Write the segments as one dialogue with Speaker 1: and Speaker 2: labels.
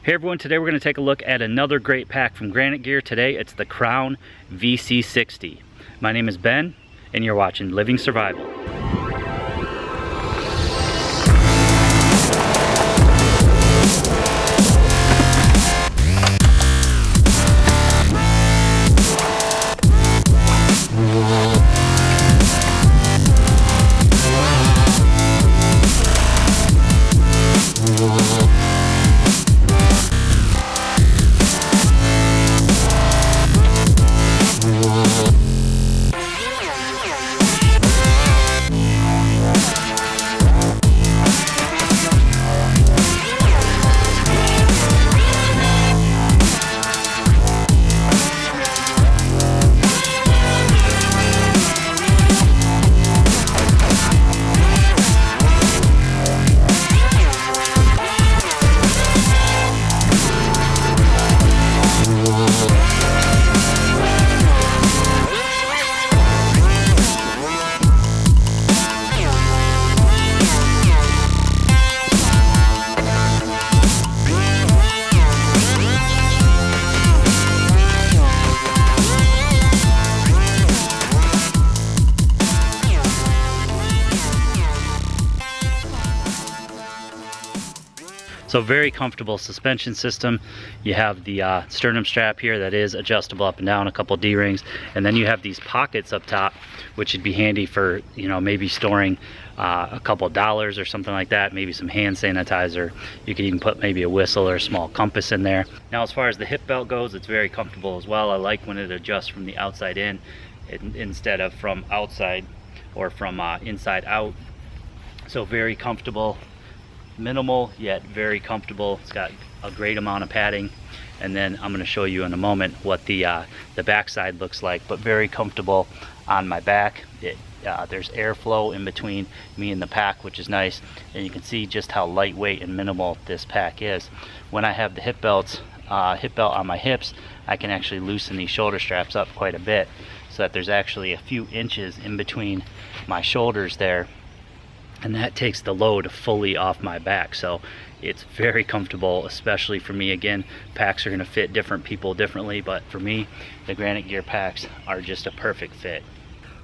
Speaker 1: Hey everyone, today we're going to take a look at another great pack from Granite Gear. Today it's the Crown VC60. My name is Ben and you're watching Living Survival. So very comfortable suspension system. You have the sternum strap here that is adjustable up and down, a couple D-rings, and then you have these pockets up top, which would be handy for, you know, maybe storing a couple dollars or something like that, maybe some hand sanitizer. You could even put maybe a whistle or a small compass in there. Now as far as the hip belt goes, it's very comfortable as well. I like when it adjusts from the outside in instead of from outside or from inside out. So very comfortable. Minimal yet very comfortable. It's got a great amount of padding, and then I'm going to show you in a moment what the back side looks like, but very comfortable on my back. There's airflow in between me and the pack, which is nice, and you can see just how lightweight and minimal this pack is. When I have the hip belt on my hips, I can actually loosen these shoulder straps up quite a bit, so that there's actually a few inches in between my shoulders there, and that takes the load fully off my back. So it's very comfortable, especially for me. Again, packs are going to fit different people differently, but for me, the Granite Gear packs are just a perfect fit.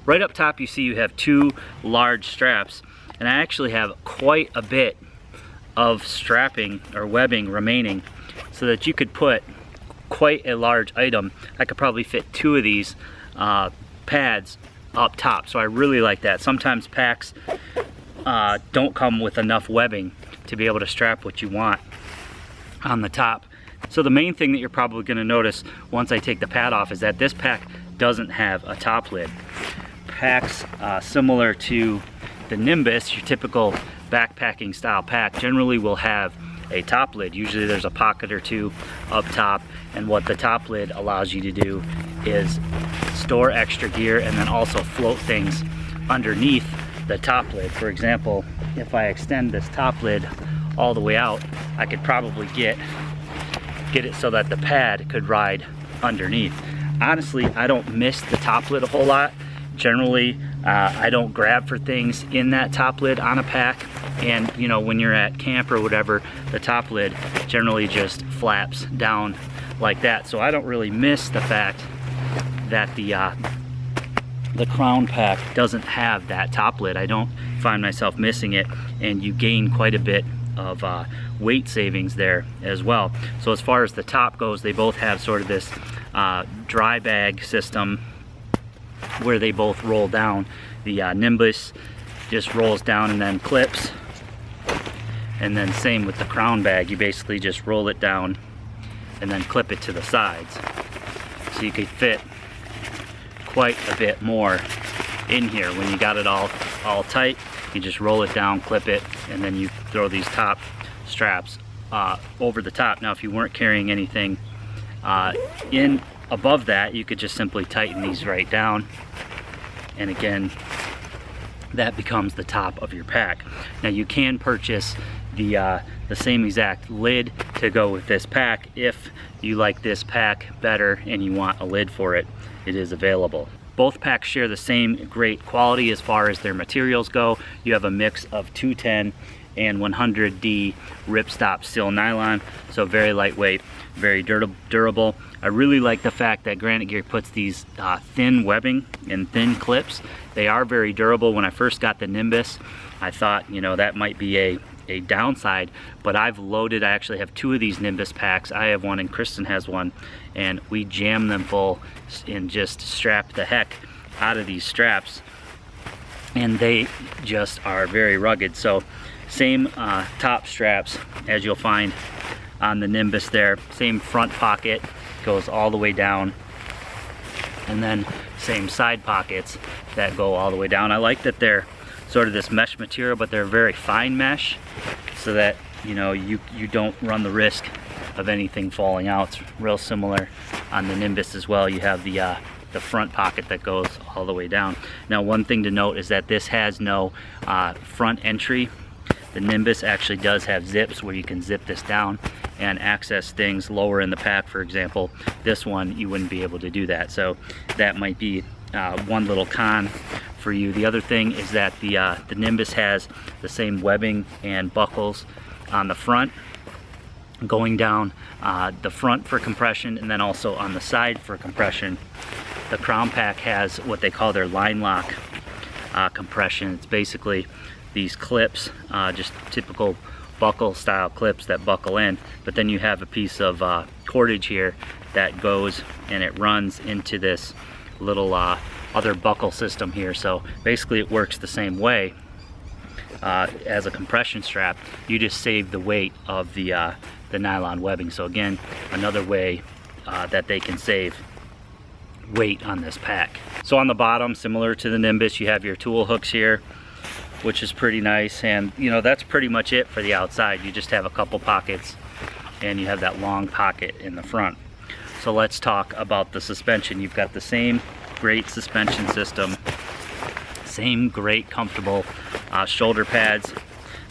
Speaker 1: Right up top, you see you have two large straps, and I actually have quite a bit of strapping or webbing remaining, so that you could put quite a large item. I could probably fit two of these pads up top, so I really like that. Sometimes packs don't come with enough webbing to be able to strap what you want on the top. So the main thing that you're probably going to notice once I take the pad off is that this pack doesn't have a top lid. Packs similar to the Nimbus, your typical backpacking style pack, generally will have a top lid. Usually there's a pocket or two up top, and what the top lid allows you to do is store extra gear and then also float things underneath the top lid. For example, if I extend this top lid all the way out, I could probably get it so that the pad could ride underneath. Honestly, I don't miss the top lid a whole lot. Generally, I don't grab for things in that top lid on a pack, and you know, when you're at camp or whatever, the top lid generally just flaps down like that. So I don't really miss the fact that the Crown pack doesn't have that top lid. I don't find myself missing it, and you gain quite a bit of weight savings there as well. So as far as the top goes, they both have sort of this dry bag system where they both roll down. The Nimbus just rolls down and then clips, and then same with the Crown bag. You basically just roll it down and then clip it to the sides, so you could fit quite a bit more in here. When you got it all tight, you just roll it down, clip it, and then you throw these top straps over the top. Now if you weren't carrying anything in above that, you could just simply tighten these right down, and again, that becomes the top of your pack. Now you can purchase the same exact lid to go with this pack if you like this pack better and you want a lid for it. It is available. Both packs share the same great quality as far as their materials go. You have a mix of 210 and 100D ripstop steel nylon, so very lightweight, very durable. I really like the fact that Granite Gear puts these thin webbing and thin clips. They are very durable. When I first got the Nimbus, I thought, you know, that might be a downside, but I've loaded, I actually have 2 of these Nimbus packs. I have one and Kristen has one, and we jam them full and just strap the heck out of these straps, and they just are very rugged. So same top straps as you'll find on the Nimbus there, same front pocket goes all the way down, and then same side pockets that go all the way down. I like that they're sort of this mesh material, but they're very fine mesh, so that, you know, you don't run the risk of anything falling out. It's real similar on the Nimbus as well. You have the front pocket that goes all the way down. Now, one thing to note is that this has no front entry. The Nimbus actually does have zips where you can zip this down and access things lower in the pack. For example, this one, you wouldn't be able to do that. So that might be one little con for you. The other thing is that the Nimbus has the same webbing and buckles on the front, going down the front for compression, and then also on the side for compression. The Crown Pack has what they call their line lock compression. It's basically these clips, just typical buckle style clips that buckle in, but then you have a piece of cordage here that goes and it runs into this little other buckle system here. So basically it works the same way as a compression strap. You just save the weight of the nylon webbing. So again, another way that they can save weight on this pack. So on the bottom, similar to the Nimbus, you have your tool hooks here, which is pretty nice, and you know, that's pretty much it for the outside. You just have a couple pockets and you have that long pocket in the front. So let's talk about the suspension. You've got the same great suspension system, same great comfortable shoulder pads.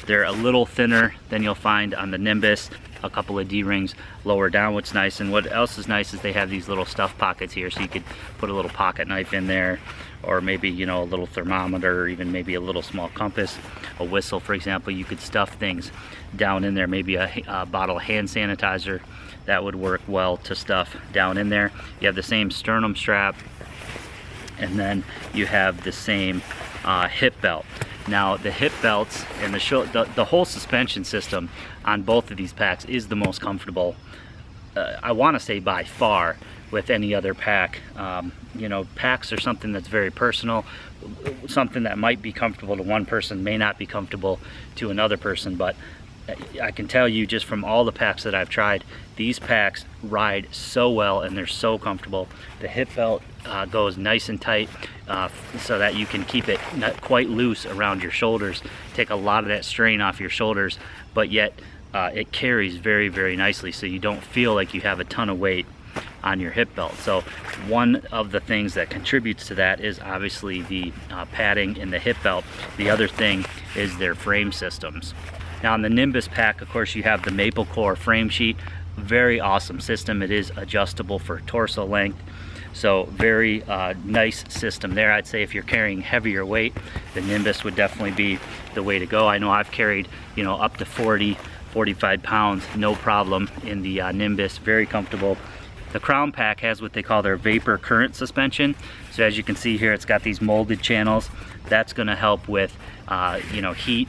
Speaker 1: They're a little thinner than you'll find on the Nimbus, a couple of D-rings lower down. What's nice, and what else is nice, is they have these little stuff pockets here, so you could put a little pocket knife in there, or maybe, you know, a little thermometer, or even maybe a little small compass, a whistle, for example. You could stuff things down in there, maybe a bottle of hand sanitizer. That would work well to stuff down in there. You have the same sternum strap, and then you have the same hip belt. Now, the hip belts and the whole suspension system on both of these packs is the most comfortable, I want to say by far, with any other pack. You know, packs are something that's very personal. Something that might be comfortable to one person may not be comfortable to another person, but I can tell you just from all the packs that I've tried, these packs ride so well and they're so comfortable. The hip belt goes nice and tight, so that you can keep it not quite loose around your shoulders, take a lot of that strain off your shoulders, but yet it carries very, very nicely, so you don't feel like you have a ton of weight on your hip belt. So one of the things that contributes to that is obviously the padding in the hip belt. The other thing is their frame systems. Now, on the Nimbus pack, of course, you have the maple core frame sheet. Very awesome system. It is adjustable for torso length, so very nice system there. I'd say if you're carrying heavier weight, the Nimbus would definitely be the way to go. I know I've carried, you know, up to 40-45 pounds, no problem, in the Nimbus. Very comfortable. The Crown Pack has what they call their vapor current suspension. So as you can see here, it's got these molded channels. That's going to help with you know, heat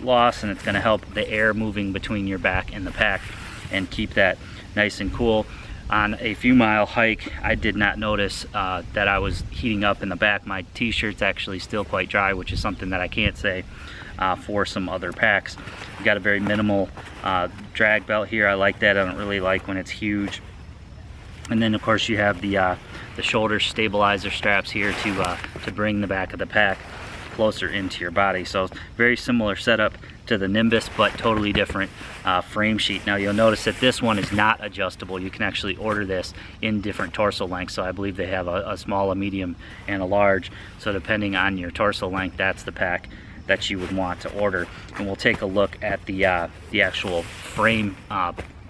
Speaker 1: loss, and it's going to help the air moving between your back and the pack and keep that nice and cool. On a few mile hike, I did not notice that I was heating up in the back. My t-shirt's actually still quite dry, which is something that I can't say for some other packs. You've got a very minimal drag belt here. I like that. I don't really like when it's huge. And then of course you have the shoulder stabilizer straps here to bring the back of the pack closer into your body. So very similar setup to the Nimbus, but totally different frame sheet. Now you'll notice that this one is not adjustable. You can actually order this in different torso lengths. So I believe they have a small, a medium, and a large. So depending on your torso length, that's the pack that you would want to order. And we'll take a look at the actual frame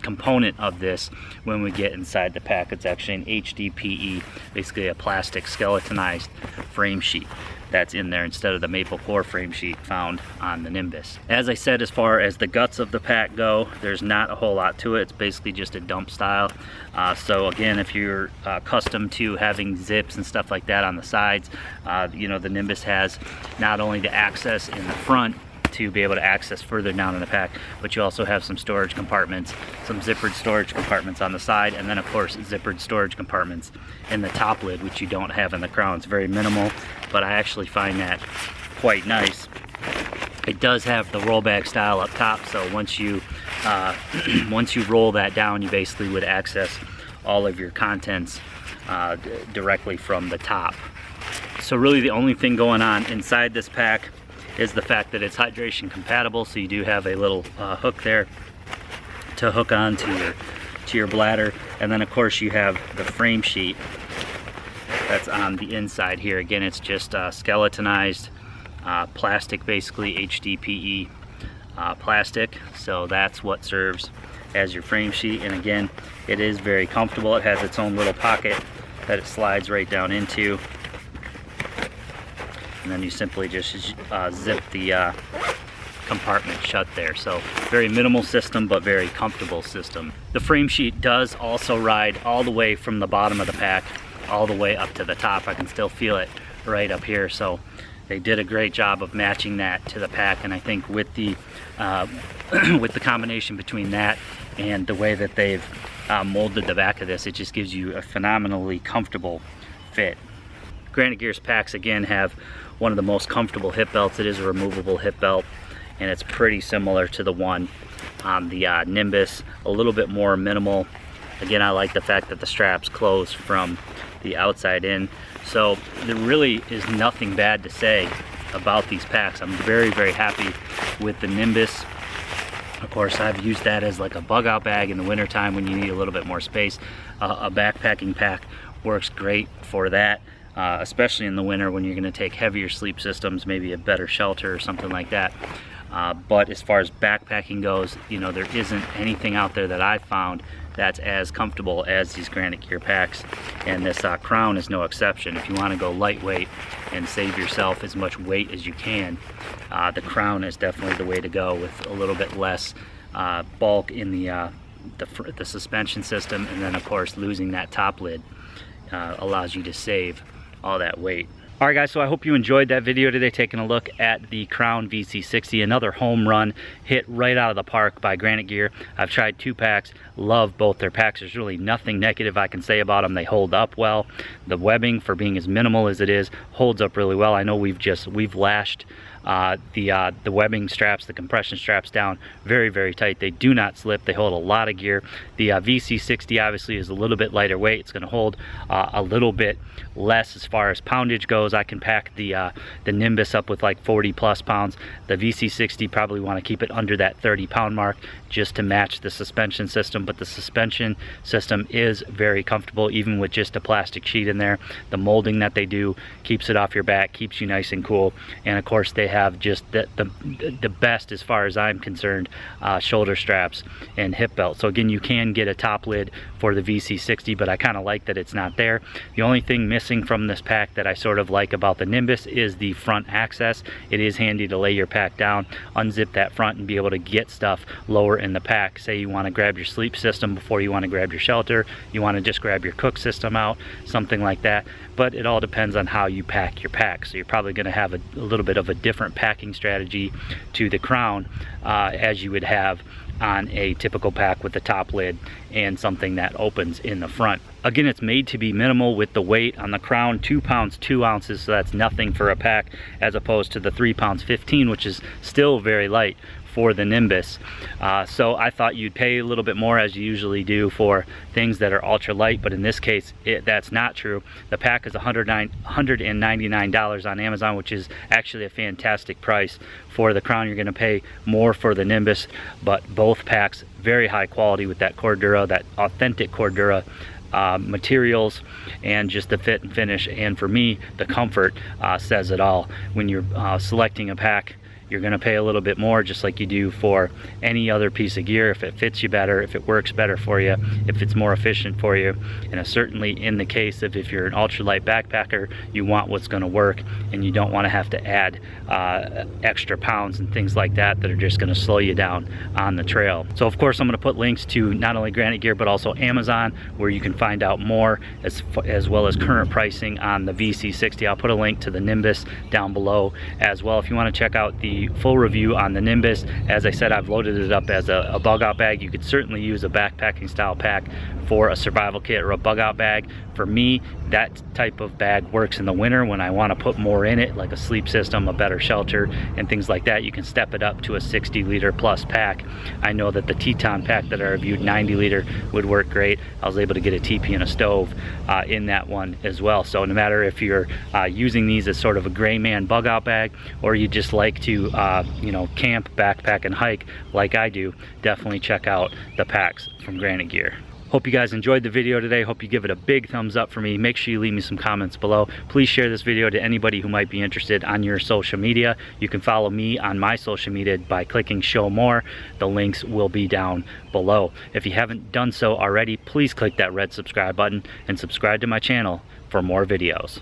Speaker 1: component of this when we get inside the pack. It's actually an HDPE, basically a plastic skeletonized frame sheet that's in there instead of the maple core frame sheet found on the Nimbus. As I said, as far as the guts of the pack go, there's not a whole lot to it. It's basically just a dump style. So again, if you're accustomed to having zips and stuff like that on the sides, you know, the Nimbus has not only the access in the front to be able to access further down in the pack, but you also have some storage compartments, some zippered storage compartments on the side, and then of course zippered storage compartments in the top lid, which you don't have in the Crown. It's very minimal, but I actually find that quite nice. It does have the rollback style up top, so once you once you roll that down, you basically would access all of your contents directly from the top. So really the only thing going on inside this pack is the fact that it's hydration compatible, so you do have a little hook there to hook on to your bladder, and then of course you have the frame sheet that's on the inside here. Again, it's just skeletonized plastic, basically HDPE plastic, so that's what serves as your frame sheet. And again, it is very comfortable. It has its own little pocket that it slides right down into, and then you simply just zip the compartment shut there. So very minimal system, but very comfortable system. The frame sheet does also ride all the way from the bottom of the pack all the way up to the top. I can still feel it right up here. So they did a great job of matching that to the pack, and I think with the with the combination between that and the way that they've molded the back of this, it just gives you a phenomenally comfortable fit. Granite Gear's packs again have one of the most comfortable hip belts. It is a removable hip belt, and it's pretty similar to the one on the Nimbus, a little bit more minimal. Again, I like the fact that the straps close from the outside in, so there really is nothing bad to say about these packs. I'm very, very happy with the Nimbus. Of course, I've used that as like a bug out bag in the wintertime when you need a little bit more space. A backpacking pack works great for that. Especially in the winter when you're going to take heavier sleep systems, maybe a better shelter or something like that. But as far as backpacking goes, you know, there isn't anything out there that I've found that's as comfortable as these Granite Gear packs, and this Crown is no exception. If you want to go lightweight and save yourself as much weight as you can, the Crown is definitely the way to go, with a little bit less bulk in the suspension system, and then of course losing that top lid allows you to save all that weight. Alright guys, so I hope you enjoyed that video today, taking a look at the Crown VC60, another home run hit right out of the park by Granite Gear. I've tried 2 packs, love both their packs. There's really nothing negative I can say about them. They hold up well. The webbing, for being as minimal as it is, holds up really well. I know we've lashed the webbing straps, the compression straps down very, very tight. They do not slip. They hold a lot of gear. The VC60 obviously is a little bit lighter weight. It's going to hold a little bit less as far as poundage goes. I can pack the Nimbus up with like 40 plus pounds. The VC60 probably want to keep it under that 30 pound mark just to match the suspension system, but the suspension system is very comfortable even with just a plastic sheet in there. The molding that they do keeps it off your back, keeps you nice and cool, and of course they have just the best, as far as I'm concerned, shoulder straps and hip belt. So again, you can get a top lid for the VC60, but I kind of like that it's not there. The only thing missing from this pack that I sort of like about the Nimbus is the front access. It is handy to lay your pack down, unzip that front, and be able to get stuff lower in the pack. Say you want to grab your sleep system before you want to grab your shelter, you want to just grab your cook system out, something like that. But it all depends on how you pack your pack. So you're probably going to have a little bit of a different packing strategy to the Crown as you would have on a typical pack with the top lid and something that opens in the front. Again, it's made to be minimal with the weight on the Crown, 2 pounds 2 ounces, so that's nothing for a pack, as opposed to the 3 pounds 15, which is still very light for the Nimbus. So I thought you'd pay a little bit more, as you usually do, for things that are ultralight, but in this case that's not true. The pack is $199 on Amazon, which is actually a fantastic price. For the Crown, you're going to pay more for the Nimbus, but both packs very high quality with that Cordura, that authentic Cordura materials, and just the fit and finish, and for me the comfort says it all. When you're selecting a pack, you're going to pay a little bit more, just like you do for any other piece of gear. If it fits you better, if it works better for you, if it's more efficient for you. And certainly in the case of if you're an ultralight backpacker, you want what's going to work, and you don't want to have to add extra pounds and things like that that are just going to slow you down on the trail. So of course I'm going to put links to not only Granite gear but also Amazon, where you can find out more, as well as current pricing on the VC60. I'll put a link to the Nimbus down below as well if you want to check out the full review on the Nimbus. As I said, I've loaded it up as a bug out bag. You could certainly use a backpacking style pack for a survival kit or a bug out bag. For me, that type of bag works in the winter when I want to put more in it, like a sleep system, a better shelter, and things like that. You can step it up to a 60 liter plus pack. I know that the Teton pack that I reviewed, 90 liter, would work great. I was able to get a teepee and a stove in that one as well. So no matter if you're using these as sort of a gray man bug out bag, or you just like to you know, camp, backpack, and hike like I do, definitely check out the packs from Granite gear. Hope you guys enjoyed the video today. Hope you give it a big thumbs up for me. Make sure you leave me some comments below. Please share this video to anybody who might be interested on your social media. You can follow me on my social media by clicking show more. The links will be down below. If you haven't done so already, please click that red subscribe button and subscribe to my channel for more videos.